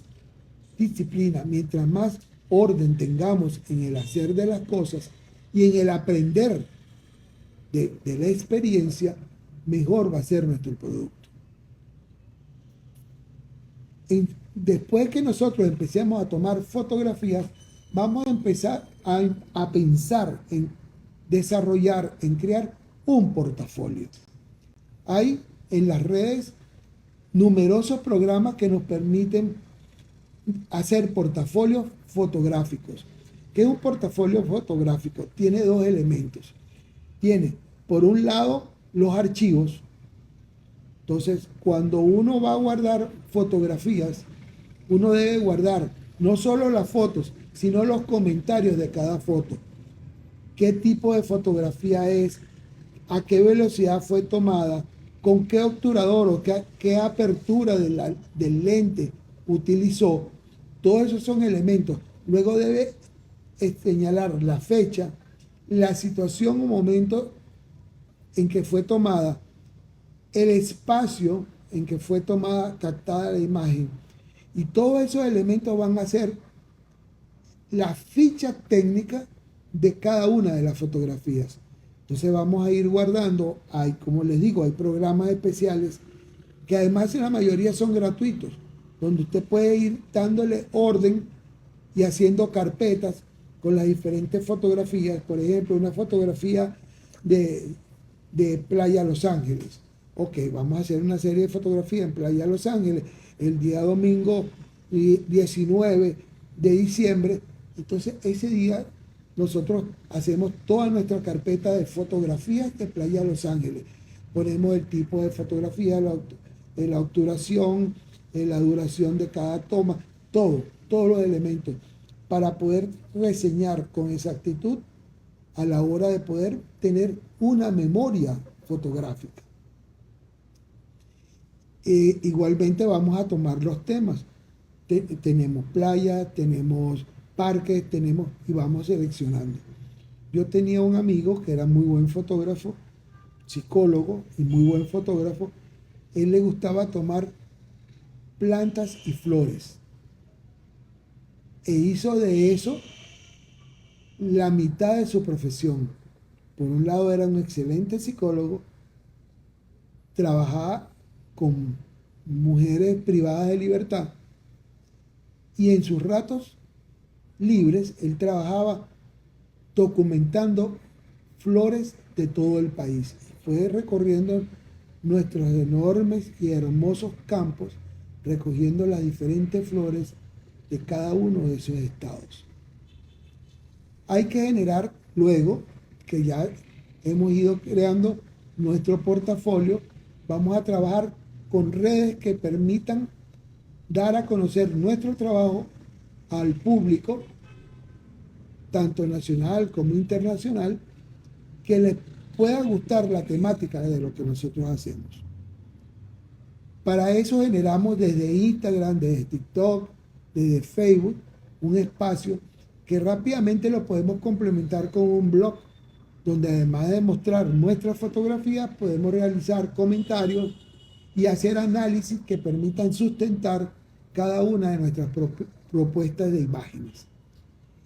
disciplina, mientras más orden tengamos en el hacer de las cosas y en el aprender de la experiencia, mejor va a ser nuestro producto. Después que nosotros empecemos a tomar fotografías, vamos a empezar a pensar en desarrollar, en crear un portafolio. Hay en las redes numerosos programas que nos permiten hacer portafolios fotográficos. ¿Qué es un portafolio fotográfico? Tiene dos elementos. Tiene, por un lado, los archivos. Entonces, cuando uno va a guardar fotografías, uno debe guardar no solo las fotos, sino los comentarios de cada foto. ¿Qué tipo de fotografía es? ¿A qué velocidad fue tomada? ¿Con qué obturador o qué apertura del lente utilizó? Todos esos son elementos. Luego debe señalar la fecha, la situación o momento en que fue tomada, el espacio en que fue tomada, captada la imagen. Y todos esos elementos van a ser la ficha técnica de cada una de las fotografías. Entonces vamos a ir guardando, como les digo, hay programas especiales que además en la mayoría son gratuitos, donde usted puede ir dándole orden y haciendo carpetas con las diferentes fotografías. Por ejemplo, una fotografía de Playa Los Ángeles. Ok, vamos a hacer una serie de fotografías en Playa Los Ángeles el día domingo 19 de diciembre. Entonces ese día nosotros hacemos toda nuestra carpeta de fotografías de Playa Los Ángeles. Ponemos el tipo de fotografía, la obturación, la duración de cada toma, todos los elementos, para poder reseñar con exactitud a la hora de poder tener una memoria fotográfica. Igualmente vamos a tomar los temas. Tenemos playa, tenemos parques, y vamos seleccionando. Yo tenía un amigo que era muy buen fotógrafo, psicólogo y muy buen fotógrafo. Él le gustaba tomar plantas y flores. E hizo de eso la mitad de su profesión. Por un lado era un excelente psicólogo, trabajaba con mujeres privadas de libertad y en sus ratos libres él trabajaba documentando flores de todo el país. Fue recorriendo nuestros enormes y hermosos campos, recogiendo las diferentes flores de cada uno de esos estados. Hay que generar, luego que ya hemos ido creando nuestro portafolio, vamos a trabajar con redes que permitan dar a conocer nuestro trabajo al público, tanto nacional como internacional, que les pueda gustar la temática de lo que nosotros hacemos. Para eso generamos desde Instagram, desde TikTok, desde Facebook, un espacio que rápidamente lo podemos complementar con un blog, donde además de mostrar nuestras fotografías, podemos realizar comentarios y hacer análisis que permitan sustentar cada una de nuestras propuestas de imágenes.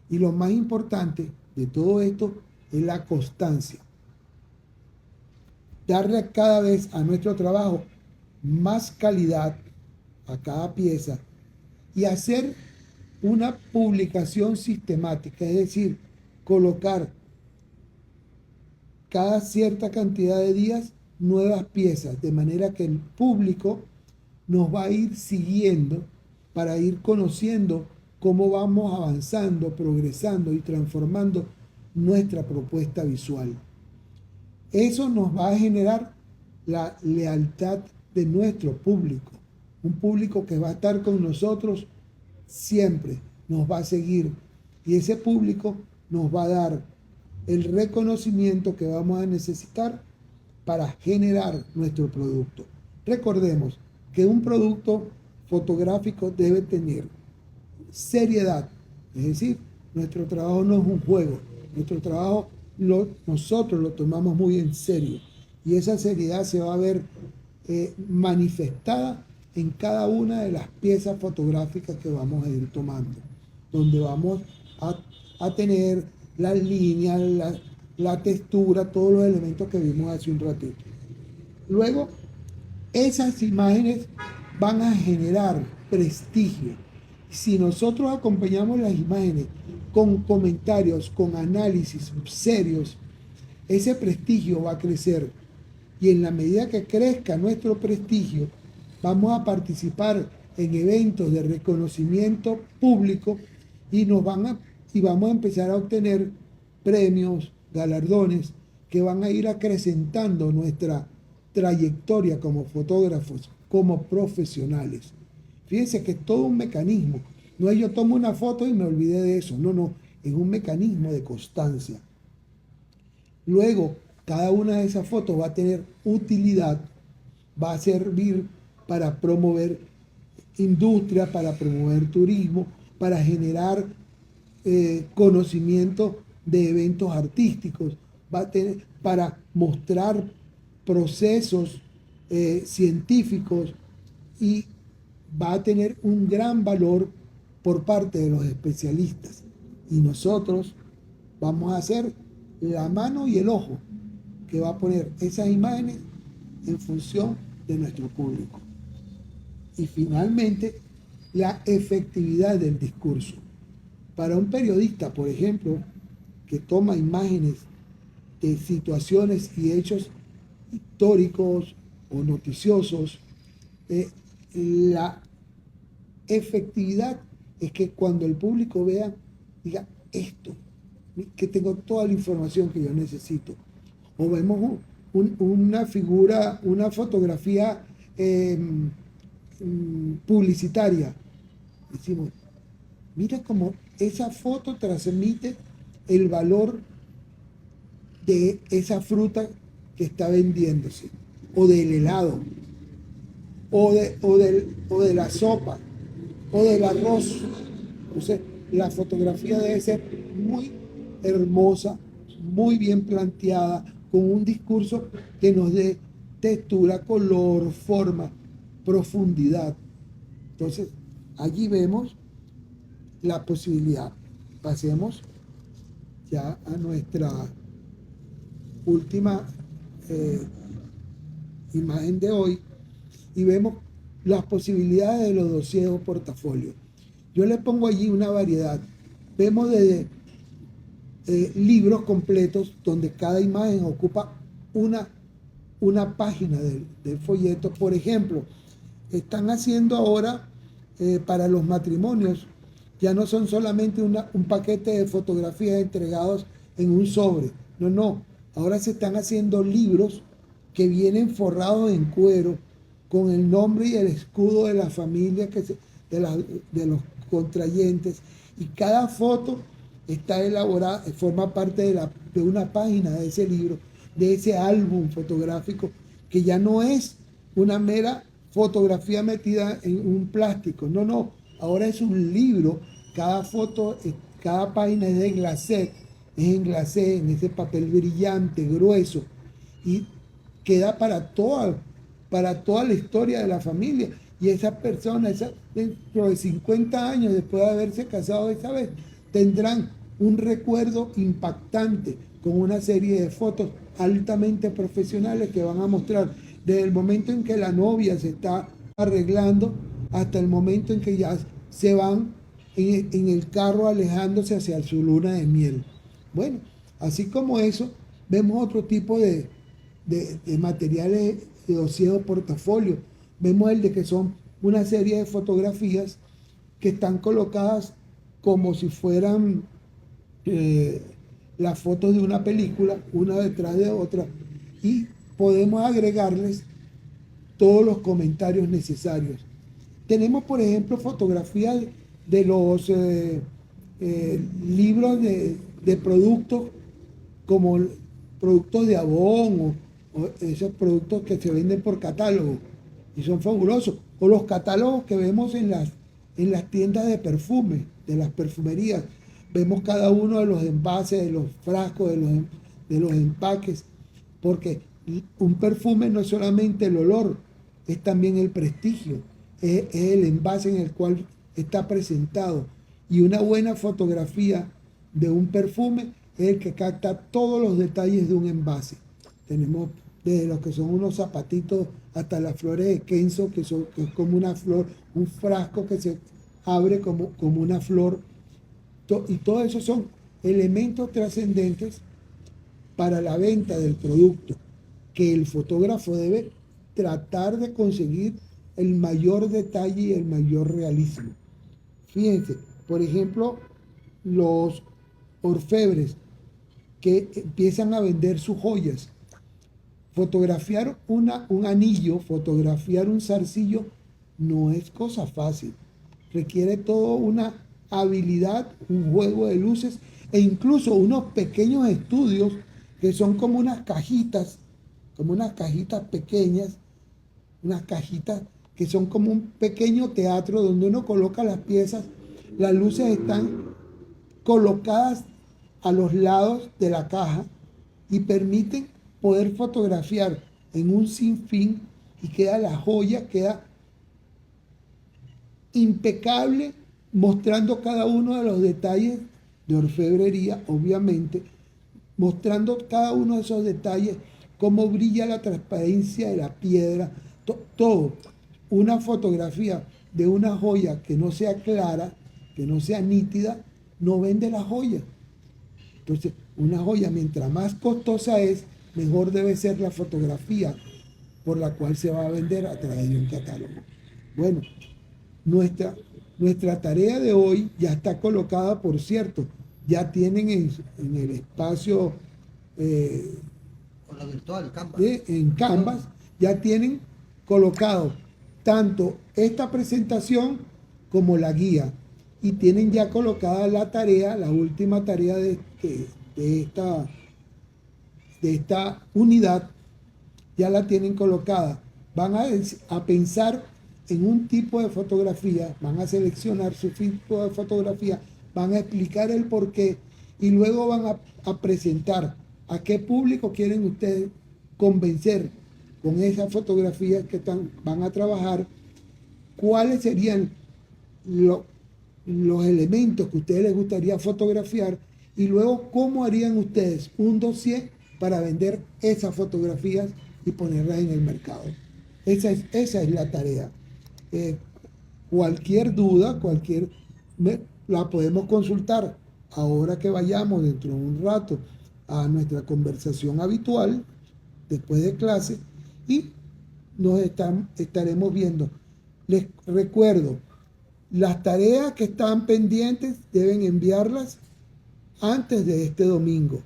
Y lo más importante de todo esto es la constancia. Darle cada vez a nuestro trabajo más calidad a cada pieza y hacer una publicación sistemática, es decir, colocar cada cierta cantidad de días nuevas piezas, de manera que el público nos va a ir siguiendo para ir conociendo cómo vamos avanzando, progresando y transformando nuestra propuesta visual. Eso nos va a generar la lealtad de nuestro público, un público que va a estar con nosotros siempre, nos va a seguir, y ese público nos va a dar el reconocimiento que vamos a necesitar para generar nuestro producto. Recordemos que un producto fotográfico debe tener seriedad, es decir, nuestro trabajo no es un juego, nuestro trabajo nosotros lo tomamos muy en serio, y esa seriedad se va a ver manifestada en cada una de las piezas fotográficas que vamos a ir tomando, donde vamos a tener las líneas, la textura, todos los elementos que vimos hace un ratito. Luego, esas imágenes van a generar prestigio. Si nosotros acompañamos las imágenes con comentarios, con análisis serios, ese prestigio va a crecer. Y en la medida que crezca nuestro prestigio, vamos a participar en eventos de reconocimiento público y vamos a empezar a obtener premios, galardones que van a ir acrecentando nuestra trayectoria como fotógrafos, como profesionales. Fíjense que es todo un mecanismo. No es yo tomo una foto y me olvidé de eso. No, no. Es un mecanismo de constancia. Luego, cada una de esas fotos va a tener utilidad, va a servir para promover industria, para promover turismo, para generar conocimiento de eventos artísticos, va a tener para mostrar procesos científicos y va a tener un gran valor por parte de los especialistas. Y nosotros vamos a hacer la mano y el ojo que va a poner esas imágenes en función de nuestro público. Y finalmente, la efectividad del discurso. Para un periodista, por ejemplo, que toma imágenes de situaciones y hechos históricos o noticiosos, la efectividad es que cuando el público vea, diga esto, que tengo toda la información que yo necesito. O vemos una figura, una fotografía publicitaria. Decimos, mira cómo esa foto transmite el valor de esa fruta que está vendiéndose, o del helado, o de la sopa, o del arroz. Entonces, la fotografía debe ser muy hermosa, muy bien planteada, con un discurso que nos dé textura, color, forma, profundidad. Entonces, allí vemos la posibilidad. Pasemos ya a nuestra última imagen de hoy y vemos las posibilidades de los dossiers o portafolios. Yo le pongo allí una variedad. Vemos desde libros completos donde cada imagen ocupa una página del folleto. Por ejemplo, están haciendo ahora para los matrimonios, ya no son solamente un paquete de fotografías entregados en un sobre. No, no. Ahora se están haciendo libros que vienen forrados en cuero con el nombre y el escudo de la familia de los contrayentes. Y cada foto está elaborada, forma parte de una página de ese libro, de ese álbum fotográfico, que ya no es una mera fotografía metida en un plástico. No, no. Ahora es un libro. Cada foto, cada página es de glacé, en ese papel brillante, grueso, y queda para toda la historia de la familia. Y esa persona, dentro de 50 años, después de haberse casado esa vez, tendrán un recuerdo impactante con una serie de fotos altamente profesionales que van a mostrar desde el momento en que la novia se está arreglando hasta el momento en que ya se van en el carro alejándose hacia su luna de miel. Bueno, así como eso, vemos otro tipo de materiales de dossier o portafolio. Vemos el de que son una serie de fotografías que están colocadas como si fueran las fotos de una película, una detrás de otra, y podemos agregarles todos los comentarios necesarios. Tenemos, por ejemplo, fotografías de los libros de productos, como productos de Avon o esos productos que se venden por catálogo y son fabulosos, o los catálogos que vemos en las tiendas de perfume, de las perfumerías. Vemos cada uno de los envases, de los frascos, de los empaques, porque un perfume no es solamente el olor, es también el prestigio, es el envase en el cual está presentado. Y una buena fotografía de un perfume es el que capta todos los detalles de un envase. Tenemos desde los que son unos zapatitos hasta las flores de Kenzo, que es como una flor, un frasco que se abre como una flor. Y todo eso son elementos trascendentes para la venta del producto, que el fotógrafo debe tratar de conseguir el mayor detalle y el mayor realismo. Fíjense, por ejemplo, los orfebres que empiezan a vender sus joyas. Fotografiar un anillo, fotografiar un zarcillo, no es cosa fácil. Requiere toda una habilidad, un juego de luces e incluso unos pequeños estudios que son como unas cajitas pequeñas, unas cajitas que son como un pequeño teatro donde uno coloca las piezas. Las luces están colocadas a los lados de la caja y permiten poder fotografiar en un sinfín y queda la joya, queda impecable, mostrando cada uno de los detalles de orfebrería, obviamente, mostrando cada uno de esos detalles, cómo brilla la transparencia de la piedra, todo. Una fotografía de una joya que no sea clara, que no sea nítida, no vende la joya. Entonces, una joya, mientras más costosa es, mejor debe ser la fotografía por la cual se va a vender a través de un catálogo. Bueno, nuestra tarea de hoy ya está colocada, por cierto, ya tienen en el espacio con la virtual, Canvas. En Canvas, ya tienen colocado tanto esta presentación como la guía y tienen ya colocada la tarea, la última tarea de esta unidad, ya la tienen colocada. Van a pensar en un tipo de fotografía, van a seleccionar su tipo de fotografía, van a explicar el porqué y luego van a presentar a qué público quieren ustedes convencer con esas fotografías que van a trabajar, cuáles serían los elementos que a ustedes les gustaría fotografiar y luego cómo harían ustedes un dossier para vender esas fotografías y ponerlas en el mercado. Esa es la tarea. Cualquier duda, la podemos consultar ahora que vayamos dentro de un rato a nuestra conversación habitual después de clase y estaremos viendo. Les recuerdo, las tareas que están pendientes deben enviarlas antes de este domingo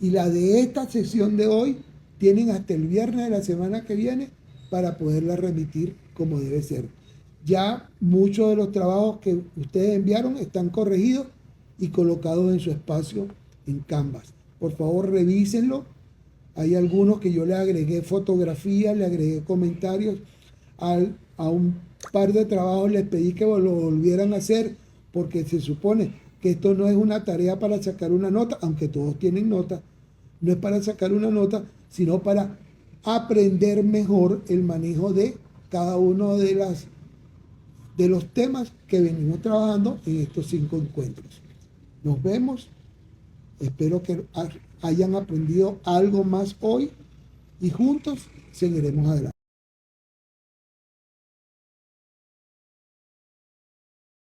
y la de esta sesión de hoy tienen hasta el viernes de la semana que viene para poderla remitir como debe ser. Ya muchos de los trabajos que ustedes enviaron están corregidos y colocados en su espacio en Canvas. Por favor, revísenlo. Hay algunos que yo le agregué fotografías, le agregué comentarios. A un par de trabajos les pedí que lo volvieran a hacer porque se supone que esto no es una tarea para sacar una nota, aunque todos tienen nota. No es para sacar una nota, sino para aprender mejor el manejo de cada uno de los temas que venimos trabajando en estos 5 encuentros. Nos vemos. Espero que hayan aprendido algo más hoy y juntos seguiremos adelante.